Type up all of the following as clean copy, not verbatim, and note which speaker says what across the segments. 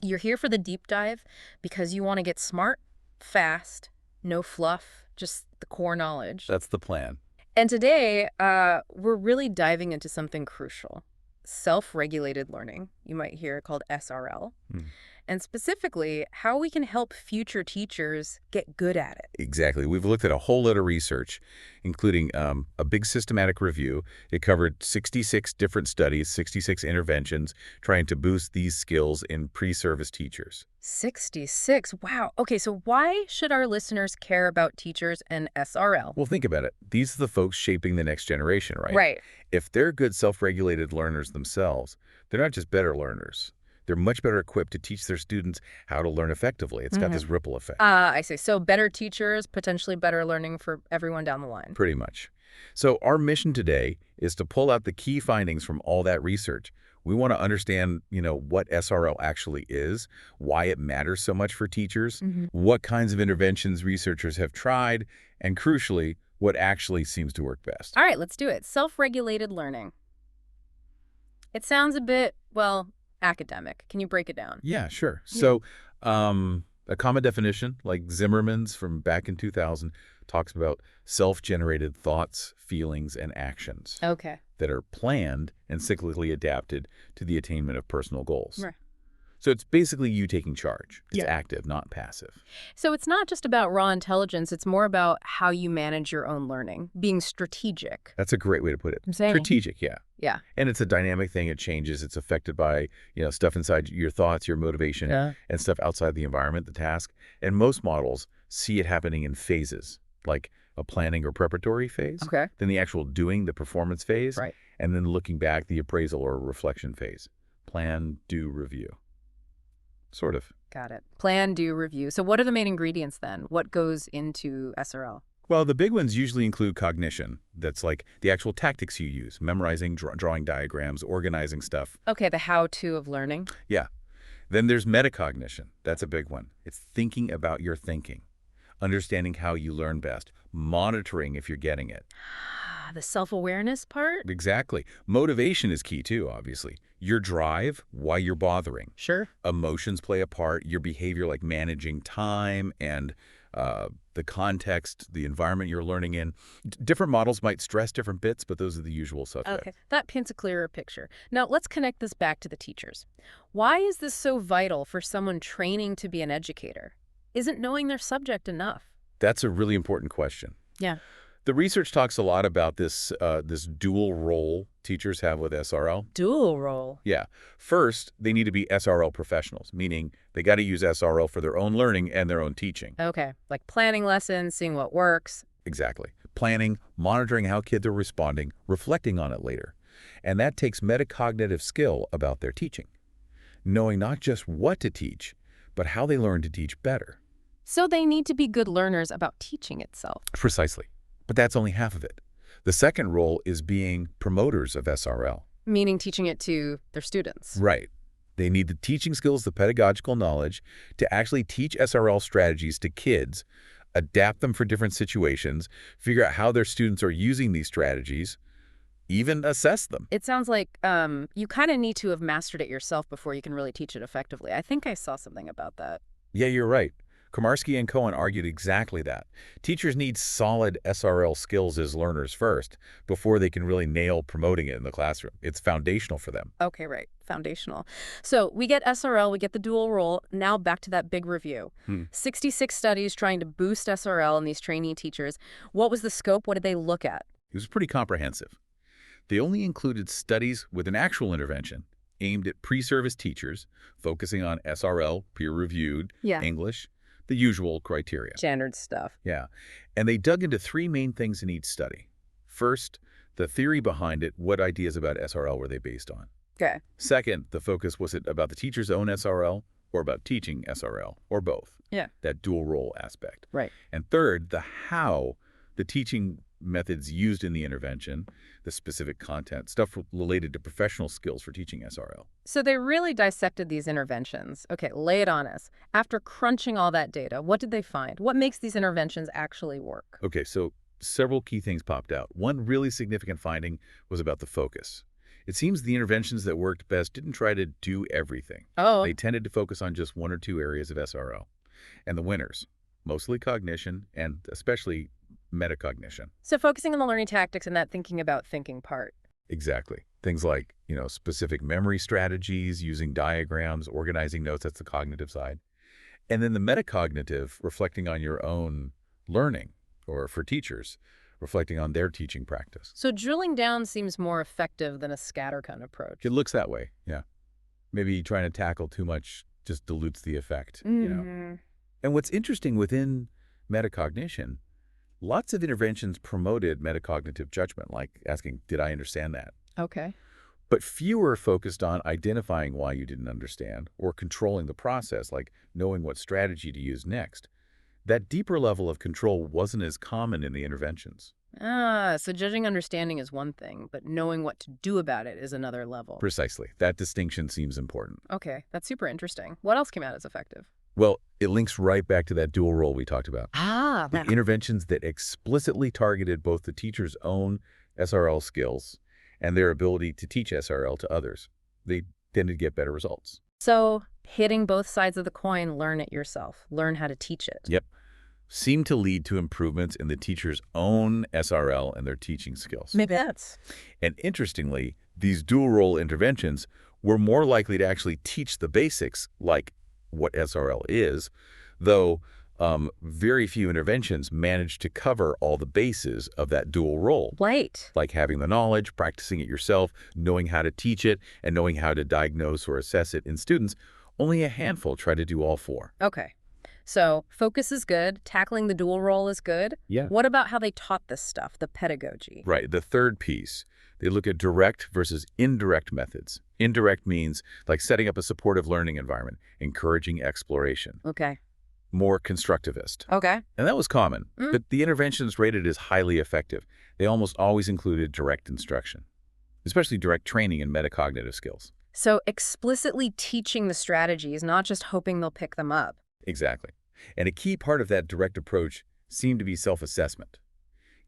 Speaker 1: You're here for the deep dive because you want to get smart, fast, no fluff, just the core knowledge.
Speaker 2: That's the plan.
Speaker 1: And today, we're really diving into something crucial. Self-regulated learning, you might hear called SRL.
Speaker 2: Hmm.
Speaker 1: And specifically, how we can help future teachers get good at it.
Speaker 2: Exactly. We've looked at a whole lot of research, including a big systematic review. It covered 66 different studies, 66 interventions, trying to boost these skills in pre-service teachers.
Speaker 1: 66. Wow. Okay, so why should our listeners care about teachers and SRL?
Speaker 2: Well, think about it. These are the folks shaping the next generation, right?
Speaker 1: Right.
Speaker 2: If they're good self-regulated learners themselves, they're not just better learners. They're much better equipped to teach their students how to learn effectively. It's got this ripple effect.
Speaker 1: I see. So better teachers, potentially better learning for everyone down the line.
Speaker 2: Pretty much. So our mission today is to pull out the key findings from all that research. We want to understand, what SRL actually is, why it matters so much for teachers, what kinds of interventions researchers have tried, and crucially, what actually seems to work best.
Speaker 1: All right, let's do it. Self-regulated learning. It sounds a bit, well, academic. Can you break it down?
Speaker 2: Yeah, sure. So a common definition, like Zimmerman's from back in 2000, talks about self-generated thoughts, feelings, and actions
Speaker 1: Okay.
Speaker 2: that are planned and cyclically adapted to the attainment of personal goals.
Speaker 1: Right.
Speaker 2: So it's basically you taking charge. It's
Speaker 1: Yeah.
Speaker 2: active, not passive.
Speaker 1: So it's not just about raw intelligence. It's more about how you manage your own learning, being strategic.
Speaker 2: That's a great way to put it.
Speaker 1: I'm saying.
Speaker 2: Strategic, yeah.
Speaker 1: Yeah.
Speaker 2: And it's a dynamic thing. It changes. It's affected by, stuff inside your thoughts, your motivation, and stuff outside the environment, the task. And most models see it happening in phases, like a planning or preparatory phase,
Speaker 1: Okay.
Speaker 2: then the actual doing, the performance phase,
Speaker 1: Right.
Speaker 2: and then looking back, the appraisal or reflection phase. Plan, do, review. Sort of.
Speaker 1: Got it. Plan, do, review. So what are the main ingredients then? What goes into SRL?
Speaker 2: Well, the big ones usually include cognition. That's like the actual tactics you use, memorizing, drawing diagrams, organizing stuff.
Speaker 1: Okay, the how-to of learning.
Speaker 2: Yeah. Then there's metacognition. That's a big one. It's thinking about your thinking, understanding how you learn best, monitoring if you're getting it.
Speaker 1: The self-awareness part?
Speaker 2: Exactly. Motivation is key too, obviously. Your drive, why you're bothering.
Speaker 1: Sure.
Speaker 2: Emotions play a part, your behavior like managing time and the context, the environment you're learning in. Different models might stress different bits, but those are the usual suspects.
Speaker 1: Okay, that paints a clearer picture. Now, let's connect this back to the teachers. Why is this so vital for someone training to be an educator? Isn't knowing their subject enough?
Speaker 2: That's a really important question.
Speaker 1: Yeah.
Speaker 2: The research talks a lot about this dual role teachers have with SRL.
Speaker 1: Dual role.
Speaker 2: Yeah. First, they need to be SRL professionals, meaning they got to use SRL for their own learning and their own teaching.
Speaker 1: Okay, like planning lessons, seeing what works.
Speaker 2: Exactly. Planning, monitoring how kids are responding, reflecting on it later. And that takes metacognitive skill about their teaching. Knowing not just what to teach, but how they learn to teach better.
Speaker 1: So they need to be good learners about teaching itself.
Speaker 2: Precisely. But that's only half of it. The second role is being promoters of SRL.
Speaker 1: Meaning teaching it to their students.
Speaker 2: Right. They need the teaching skills, the pedagogical knowledge to actually teach SRL strategies to kids, adapt them for different situations, figure out how their students are using these strategies, even assess them.
Speaker 1: It sounds like you kind of need to have mastered it yourself before you can really teach it effectively. I think I saw something about that.
Speaker 2: Yeah, you're right. Komarski and Cohen argued exactly that. Teachers need solid SRL skills as learners first before they can really nail promoting it in the classroom. It's foundational for them.
Speaker 1: Okay, right. Foundational. So we get SRL, we get the dual role. Now back to that big review. 66 studies trying to boost SRL in these trainee teachers. What was the scope? What did they look at?
Speaker 2: It was pretty comprehensive. They only included studies with an actual intervention aimed at pre-service teachers, focusing on SRL, peer-reviewed, English, the usual criteria.
Speaker 1: Standard stuff.
Speaker 2: Yeah. And they dug into three main things in each study. First, the theory behind it. What ideas about SRL were they based on?
Speaker 1: Okay.
Speaker 2: Second, the focus, was it about the teacher's own SRL or about teaching SRL, or both?
Speaker 1: Yeah.
Speaker 2: That dual role aspect.
Speaker 1: Right.
Speaker 2: And third, the how, the teaching methods used in the intervention, the specific content, stuff related to professional skills for teaching SRL.
Speaker 1: So they really dissected these interventions. Okay, lay it on us. After crunching all that data, what did they find? What makes these interventions actually work?
Speaker 2: Okay, so several key things popped out. One really significant finding was about the focus. It seems the interventions that worked best didn't try to do everything.
Speaker 1: Oh,
Speaker 2: They tended to focus on just one or two areas of SRL. And the winners, mostly cognition and especially metacognition.
Speaker 1: so focusing on the learning tactics and that thinking about thinking part.
Speaker 2: Exactly. Things like, specific memory strategies, using diagrams, organizing notes, that's the cognitive side. And then the metacognitive, reflecting on your own learning, or for teachers, reflecting on their teaching practice.
Speaker 1: So drilling down seems more effective than a scattergun approach.
Speaker 2: It looks that way, yeah. Maybe trying to tackle too much just dilutes the effect. And what's interesting within metacognition, lots of interventions promoted metacognitive judgment, like asking, did I understand that?
Speaker 1: Okay.
Speaker 2: But fewer focused on identifying why you didn't understand or controlling the process, like knowing what strategy to use next. That deeper level of control wasn't as common in the interventions.
Speaker 1: Ah, so judging understanding is one thing, but knowing what to do about it is another level.
Speaker 2: Precisely. That distinction seems important.
Speaker 1: Okay, that's super interesting. What else came out as effective?
Speaker 2: Well, it links right back to that dual role we talked about.
Speaker 1: Ah,
Speaker 2: The interventions that explicitly targeted both the teacher's own SRL skills and their ability to teach SRL to others. They tended to get better results.
Speaker 1: so hitting both sides of the coin, learn it yourself. Learn how to teach it.
Speaker 2: Yep. Seemed to lead to improvements in the teacher's own SRL and their teaching skills.
Speaker 1: Maybe that's.
Speaker 2: And interestingly, these dual-role interventions were more likely to actually teach the basics, like what SRL is, though very few interventions managed to cover all the bases of that dual role,
Speaker 1: Right.
Speaker 2: like having the knowledge, practicing it yourself, knowing how to teach it, and knowing how to diagnose or assess it in students. Only a handful try to do all four.
Speaker 1: Okay. So focus is good. Tackling the dual role is good.
Speaker 2: Yeah.
Speaker 1: What about how they taught this stuff, the pedagogy?
Speaker 2: Right. The third piece, they look at direct versus indirect methods. Indirect means like setting up a supportive learning environment, encouraging exploration,
Speaker 1: Okay.
Speaker 2: more constructivist.
Speaker 1: Okay.
Speaker 2: And that was common,
Speaker 1: Mm.
Speaker 2: but the interventions rated as highly effective. They almost always included direct instruction, especially direct training in metacognitive skills.
Speaker 1: So explicitly teaching the strategies, not just hoping they'll pick them up.
Speaker 2: Exactly. And a key part of that direct approach seemed to be self-assessment,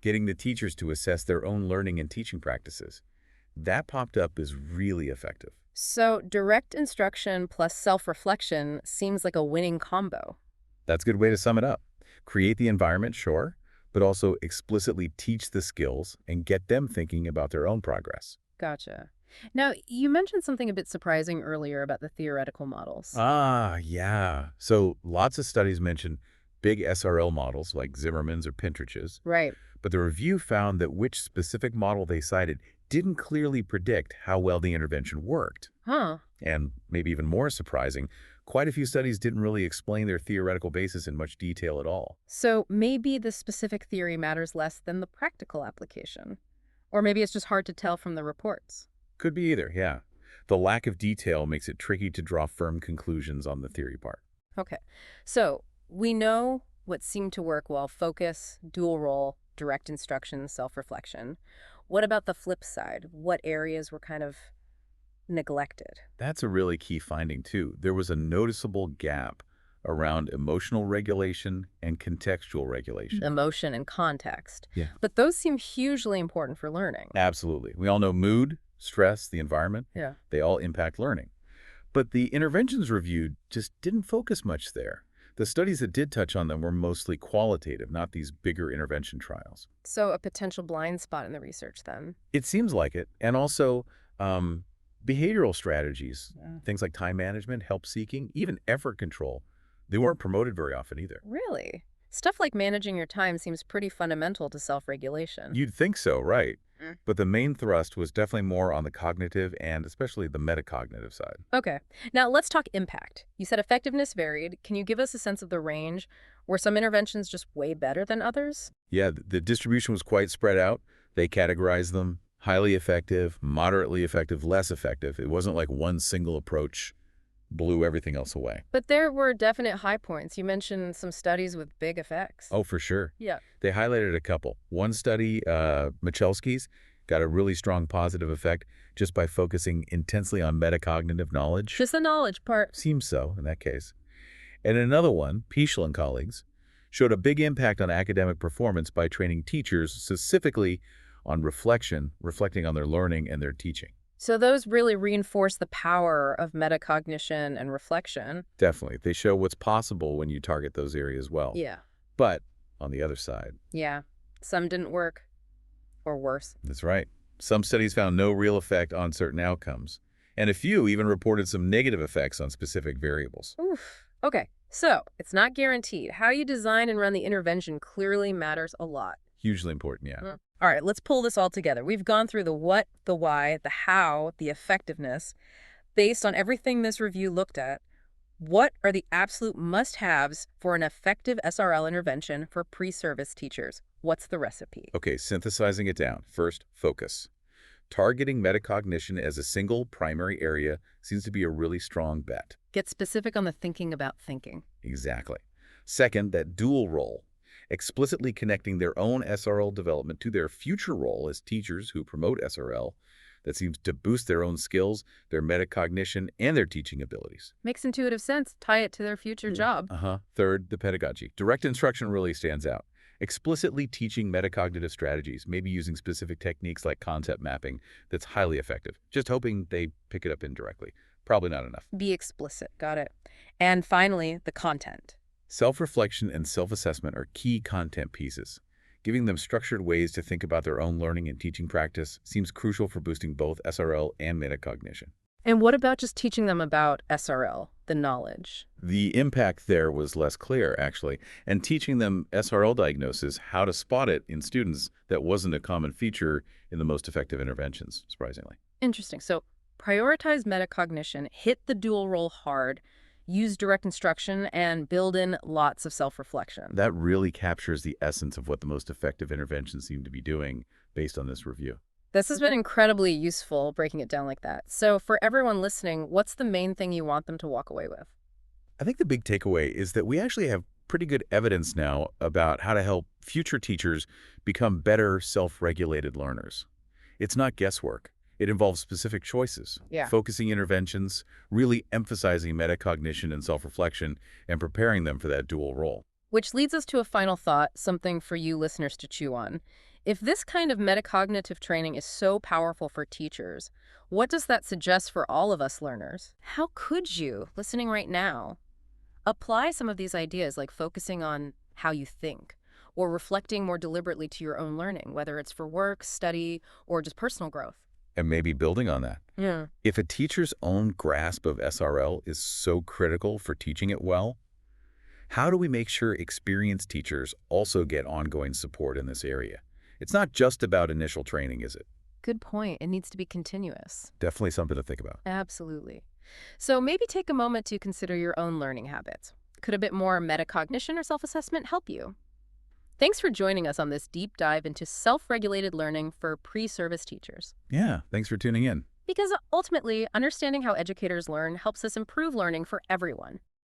Speaker 2: getting the teachers to assess their own learning and teaching practices. That popped up as really effective.
Speaker 1: So direct instruction plus self-reflection seems like a winning combo.
Speaker 2: That's a good way to sum it up. Create the environment, sure, but also explicitly teach the skills and get them thinking about their own progress.
Speaker 1: Gotcha. Now, you mentioned something a bit surprising earlier about the theoretical models.
Speaker 2: Ah, yeah. So lots of studies mention big SRL models like Zimmerman's or Pintrich's,
Speaker 1: Right.
Speaker 2: but the review found that which specific model they cited didn't clearly predict how well the intervention worked.
Speaker 1: Huh.
Speaker 2: And maybe even more surprising, quite a few studies didn't really explain their theoretical basis in much detail at all.
Speaker 1: So maybe the specific theory matters less than the practical application. Or maybe it's just hard to tell from the reports.
Speaker 2: Could be either, yeah. The lack of detail makes it tricky to draw firm conclusions on the theory part.
Speaker 1: Okay. So we know what seemed to work well: focus, dual role, direct instruction, self-reflection. What about the flip side? What areas were kind of neglected?
Speaker 2: That's a really key finding, too. There was a noticeable gap around emotional regulation and contextual regulation.
Speaker 1: Emotion and context.
Speaker 2: Yeah.
Speaker 1: But those seem hugely important for learning.
Speaker 2: Absolutely. We all know mood, stress, the environment,
Speaker 1: Yeah.
Speaker 2: they all impact learning. But the interventions reviewed just didn't focus much there. The studies that did touch on them were mostly qualitative, not these bigger intervention trials.
Speaker 1: So a potential blind spot in the research then.
Speaker 2: It seems like it. And also behavioral strategies,
Speaker 1: Yeah.
Speaker 2: things like time management, help seeking, even effort control, they weren't promoted very often either.
Speaker 1: Really? Stuff like managing your time seems pretty fundamental to self-regulation.
Speaker 2: You'd think so, right?
Speaker 1: Mm.
Speaker 2: But the main thrust was definitely more on the cognitive and especially the metacognitive side.
Speaker 1: Okay. Now let's talk impact. You said effectiveness varied. Can you give us a sense of the range? Were some interventions just way better than others?
Speaker 2: Yeah, the distribution was quite spread out. They categorized them highly effective, moderately effective, less effective. It wasn't like one single approach blew everything else away.
Speaker 1: But there were definite high points. You mentioned some studies with big effects.
Speaker 2: Oh, for sure.
Speaker 1: Yeah.
Speaker 2: They highlighted a couple. One study, Michalski's, got a really strong positive effect just by focusing intensely on metacognitive knowledge.
Speaker 1: Just the knowledge part.
Speaker 2: Seems so in that case. And another one, Pichel and colleagues, showed a big impact on academic performance by training teachers specifically on reflecting on their learning and their teaching.
Speaker 1: So those really reinforce the power of metacognition and reflection.
Speaker 2: Definitely. They show what's possible when you target those areas well.
Speaker 1: Yeah.
Speaker 2: But on the other side,
Speaker 1: Yeah. Some didn't work, or worse.
Speaker 2: that's right. Some studies found no real effect on certain outcomes, and a few even reported some negative effects on specific variables.
Speaker 1: Oof. Okay. So it's not guaranteed. How you design and run the intervention clearly matters a lot.
Speaker 2: Hugely important, yeah.
Speaker 1: All right, let's pull this all together. We've gone through the what, the why, the how, the effectiveness. Based on everything this review looked at, what are the absolute must-haves for an effective SRL intervention for pre-service teachers? What's the recipe?
Speaker 2: Okay, synthesizing it down. First, focus. Targeting metacognition as a single primary area seems to be a really strong bet.
Speaker 1: Get specific on the thinking about thinking.
Speaker 2: Exactly. Second, that dual role, explicitly connecting their own SRL development to their future role as teachers who promote SRL, that seems to boost their own skills, their metacognition, and their teaching abilities.
Speaker 1: Makes intuitive sense. Tie it to their future job.
Speaker 2: Third, the pedagogy. Direct instruction really stands out. Explicitly teaching metacognitive strategies, maybe using specific techniques like concept mapping, that's highly effective. Just hoping they pick it up indirectly. Probably not enough.
Speaker 1: Be explicit. Got it. And finally, the content.
Speaker 2: Self-reflection and self-assessment are key content pieces. Giving them structured ways to think about their own learning and teaching practice seems crucial for boosting both SRL and metacognition.
Speaker 1: And what about just teaching them about SRL, the knowledge?
Speaker 2: The impact there was less clear, actually, and teaching them SRL diagnosis, how to spot it in students, that wasn't a common feature in the most effective interventions, surprisingly.
Speaker 1: Interesting. So prioritize metacognition, hit the dual role hard, use direct instruction, and build in lots of self-reflection.
Speaker 2: That really captures the essence of what the most effective interventions seem to be doing based on this review.
Speaker 1: This has been incredibly useful, breaking it down like that. So for everyone listening, what's the main thing you want them to walk away with?
Speaker 2: I think the big takeaway is that we actually have pretty good evidence now about how to help future teachers become better self-regulated learners. It's not guesswork. It involves specific choices,
Speaker 1: Yeah.
Speaker 2: focusing interventions, really emphasizing metacognition and self-reflection, and preparing them for that dual role.
Speaker 1: Which leads us to a final thought, something for you listeners to chew on. If this kind of metacognitive training is so powerful for teachers, what does that suggest for all of us learners? How could you, listening right now, apply some of these ideas, like focusing on how you think or reflecting more deliberately to your own learning, whether it's for work, study, or just personal growth?
Speaker 2: And maybe building on that.
Speaker 1: Yeah.
Speaker 2: If a teacher's own grasp of SRL is so critical for teaching it well, how do we make sure experienced teachers also get ongoing support in this area? It's not just about initial training, is it?
Speaker 1: Good point. It needs to be continuous.
Speaker 2: Definitely something to think about.
Speaker 1: Absolutely. So maybe take a moment to consider your own learning habits. Could a bit more metacognition or self-assessment help you? Thanks for joining us on this deep dive into self-regulated learning for pre-service teachers.
Speaker 2: Yeah, thanks for tuning in.
Speaker 1: Because ultimately, understanding how educators learn helps us improve learning for everyone.